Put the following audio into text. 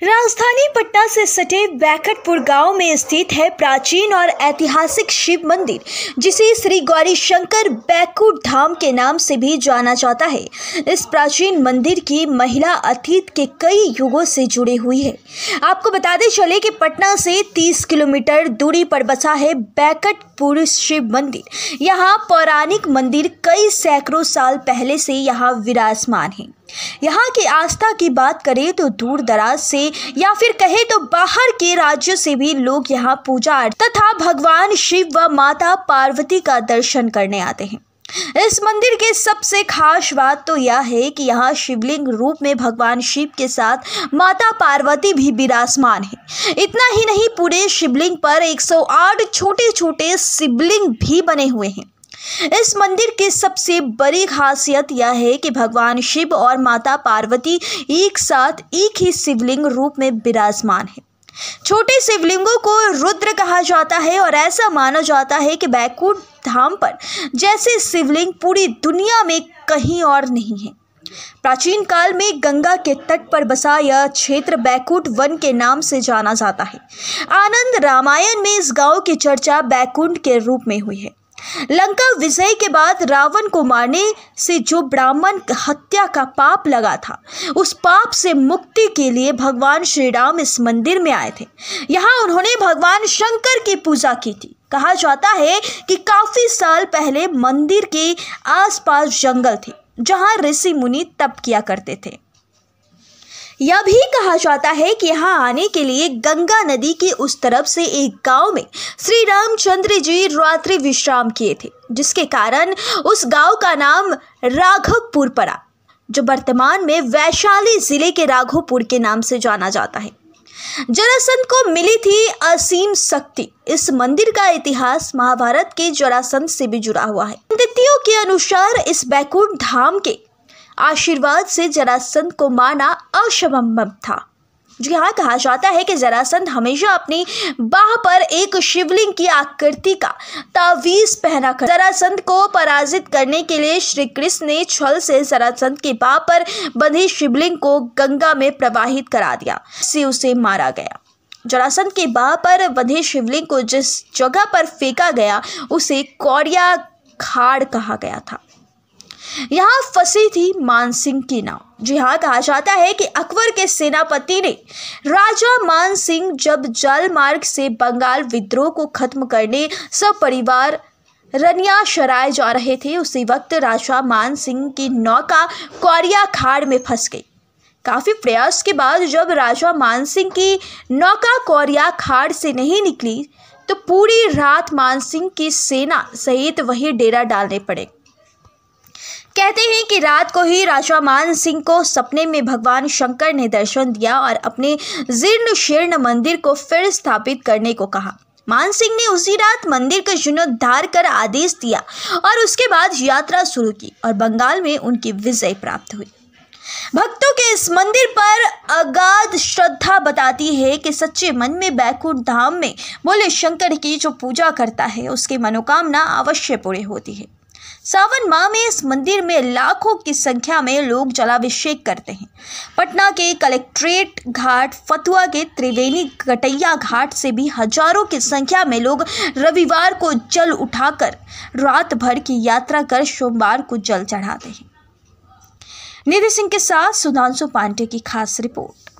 राजधानी पटना से सटे बैकटपुर गांव में स्थित है प्राचीन और ऐतिहासिक शिव मंदिर, जिसे श्री गौरी शंकर बैकुंठ धाम के नाम से भी जाना जाता है। इस प्राचीन मंदिर की महिला अतीत के कई युगों से जुड़ी हुई है। आपको बताते चले कि पटना से 30 किलोमीटर दूरी पर बसा है बैकटपुर शिव मंदिर। यहाँ पौराणिक मंदिर कई सैकड़ों साल पहले से यहाँ विराजमान है। यहाँ की आस्था की बात करें तो दूर दराज से या फिर कहे तो बाहर के राज्यों से भी लोग यहाँ पूजा तथा भगवान शिव व माता पार्वती का दर्शन करने आते हैं। इस मंदिर के सबसे खास बात तो यह है कि यहाँ शिवलिंग रूप में भगवान शिव के साथ माता पार्वती भी विराजमान है। इतना ही नहीं, पूरे शिवलिंग पर 108 छोटे छोटे शिवलिंग भी बने हुए हैं। इस मंदिर की सबसे बड़ी खासियत यह है कि भगवान शिव और माता पार्वती एक साथ एक ही शिवलिंग रूप में विराजमान है। छोटे शिवलिंगों को रुद्र कहा जाता है और ऐसा माना जाता है कि बैकुंठ धाम पर जैसे शिवलिंग पूरी दुनिया में कहीं और नहीं है। प्राचीन काल में गंगा के तट पर बसा यह क्षेत्र बैकुंठ वन के नाम से जाना जाता है। आनंद रामायण में इस गांव की चर्चा बैकुंठ के रूप में हुई है। लंका विजय के बाद रावण को मारने से जो ब्राह्मण हत्या का पाप लगा था, उस पाप से मुक्ति के लिए भगवान श्री राम इस मंदिर में आए थे। यहाँ उन्होंने भगवान शंकर की पूजा की थी। कहा जाता है कि काफी साल पहले मंदिर के आसपास जंगल थे, जहाँ ऋषि मुनि तप किया करते थे। यह भी कहा जाता है कि यहाँ आने के लिए गंगा नदी के उस तरफ से एक गांव में श्री रामचंद्र जी रात्रि विश्राम किए थे, जिसके कारण उस गांव का नाम राघवपुर पड़ा, जो वर्तमान में वैशाली जिले के राघवपुर के नाम से जाना जाता है। जरासंध को मिली थी असीम शक्ति। इस मंदिर का इतिहास महाभारत के जरासंध से भी जुड़ा हुआ है। तिथियों के अनुसार इस बैकुंठ धाम के आशीर्वाद से जरासंध को मारना असंभव था। जी हाँ, कहा जाता है कि जरासंध हमेशा अपनी बाह पर एक शिवलिंग की आकृति का तावीज पहना कर जरासंध को पराजित करने के लिए श्री कृष्ण ने छल से जरासंध की बाह पर बंधी शिवलिंग को गंगा में प्रवाहित करा दिया, से उसे मारा गया। जरासंध की बाह पर बंधे शिवलिंग को जिस जगह पर फेंका गया उसे कौड़िया खाड़ कहा गया था। यहाँ फंसी थी मानसिंह की नाव। जी हाँ, कहा जाता है कि अकबर के सेनापति ने राजा मानसिंह जब जल मार्ग से बंगाल विद्रोह को खत्म करने सब परिवार रनियासराय जा रहे थे, उसी वक्त राजा मानसिंह की नौका कौड़िया खाड़ में फंस गई। काफी प्रयास के बाद जब राजा मानसिंह की नौका कौड़िया खाड़ से नहीं निकली तो पूरी रात मानसिंह की सेना सहित वही डेरा डालने पड़े। कहते हैं कि रात को ही राजा मान सिंह को सपने में भगवान शंकर ने दर्शन दिया और अपने जीर्ण शीर्ण मंदिर को फिर स्थापित करने को कहा। मान सिंह ने उसी रात मंदिर का जीर्णोद्धार कर आदेश दिया और उसके बाद यात्रा शुरू की और बंगाल में उनकी विजय प्राप्त हुई। भक्तों के इस मंदिर पर अगाध श्रद्धा बताती है कि सच्चे मन में बैकुंठ धाम में बोले शंकर की जो पूजा करता है उसकी मनोकामना अवश्य पूरी होती है। सावन माह में इस मंदिर में लाखों की संख्या में लोग जलाभिषेक करते हैं। पटना के कलेक्ट्रेट घाट, फतुहा के त्रिवेणी कटैया घाट से भी हजारों की संख्या में लोग रविवार को जल उठाकर रात भर की यात्रा कर सोमवार को जल चढ़ाते हैं। निधि सिंह के साथ सुधांशु पांडे की खास रिपोर्ट।